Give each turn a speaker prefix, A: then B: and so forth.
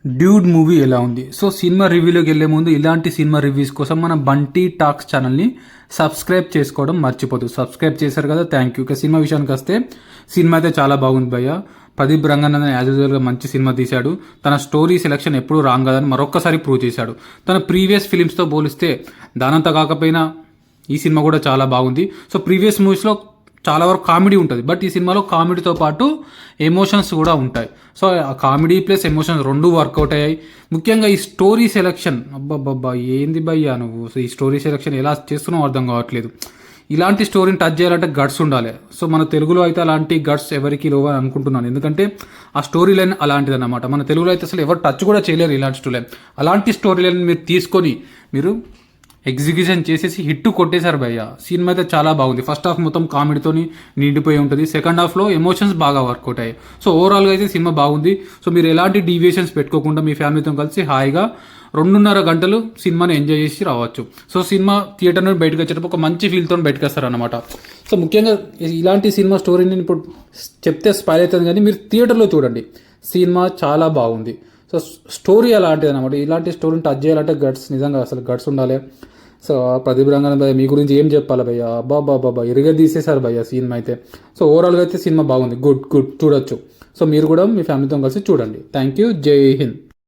A: Dude movie ఎలా ఉంది? So cinema రివ్యూలోకి వెళ్ళే ముందు ఇలాంటి సినిమా రివ్యూస్ కోసం మన బంటి టాక్స్ ఛానల్ని సబ్స్క్రైబ్ చేసుకోవడం మర్చిపోదు. సబ్స్క్రైబ్ చేశారు కదా, థ్యాంక్ యూ. ఇక సినిమా విషయానికి వస్తే సినిమా అయితే చాలా బాగుంది భయ్య. ప్రదీప్ రంగనాథన్ యాజ్ యూజువల్గా మంచి సినిమా తీశాడు. తన స్టోరీ సెలెక్షన్ ఎప్పుడూ రాంగ్ కాదని మరొక్కసారి ప్రూవ్ చేశాడు. తన ప్రీవియస్ ఫిలిమ్స్తో పోలిస్తే దానంతా కాకపోయినా ఈ సినిమా కూడా చాలా బాగుంది. సో ప్రీవియస్ మూవీస్లో చాలా వరకు కామెడీ ఉంటుంది, బట్ ఈ సినిమాలో కామెడీతో పాటు ఎమోషన్స్ కూడా ఉంటాయి. సో ఆ కామెడీ ప్లస్ ఎమోషన్స్ రెండు వర్కౌట్ అయ్యాయి. ముఖ్యంగా ఈ స్టోరీ సెలెక్షన్, అబ్బబ్బబ్బా ఏంది భయ్యా నువ్వు, సో ఈ స్టోరీ సెలెక్షన్ ఎలా చేస్తున్నావు అర్థం కావట్లేదు. ఇలాంటి స్టోరీని టచ్ చేయాలంటే గట్స్ ఉండాలి. సో మన తెలుగులో అయితే అలాంటి గట్స్ ఎవరికి లేవు అని అనుకుంటున్నాను, ఎందుకంటే ఆ స్టోరీ లైన్ అలాంటిది అన్నమాట. మన తెలుగులో అయితే అసలు ఎవరు టచ్ కూడా చేయలేరు ఇలాంటి స్టోరీ లైన్. అలాంటి స్టోరీ లైన్ మీరు తీసుకొని మీరు ఎగ్జిక్యూషన్ చేసేసి హిట్ కొట్టేశారు భయ్య. సినిమా అయితే చాలా బాగుంది. ఫస్ట్ హాఫ్ మొత్తం కామెడీతో నిండిపోయి ఉంటుంది, సెకండ్ హాఫ్లో ఎమోషన్స్ బాగా వర్కౌట్ అయ్యాయి. సో ఓవరాల్గా అయితే సినిమా బాగుంది. సో మీరు ఎలాంటి డీవియేషన్స్ పెట్టుకోకుండా మీ ఫ్యామిలీతో కలిసి హాయిగా 2.5 గంటలు సినిమాని ఎంజాయ్ చేసి రావచ్చు. సో సినిమా థియేటర్ నుండి బయటకు వచ్చేటప్పుడు ఒక మంచి ఫీల్తో బయటకు వస్తారనమాట. సో ముఖ్యంగా ఇలాంటి సినిమా స్టోరీని ఇప్పుడు చెప్తే స్పాయిల్ అవుతుంది, కానీ మీరు థియేటర్లో చూడండి, సినిమా చాలా బాగుంది. సో స్టోరీ అలాంటిది అనమాట. ఇలాంటి స్టోరీని టచ్ చేయాలంటే గట్స్, నిజంగా అసలు గట్స్ ఉండాలి. సో ప్రదీప్ రంగనాథన్ భయ్య మీ గురించి ఏం చెప్పాలి భయ్య, అబ్బా ఇరుగా తీసేశారు భయ్య సినిమా అయితే. సో ఓవరాల్గా అయితే సినిమా బాగుంది, గుడ్ చూడొచ్చు. సో మీరు కూడా మీ ఫ్యామిలీతో కలిసి చూడండి. థ్యాంక్ యూ, జై హింద్.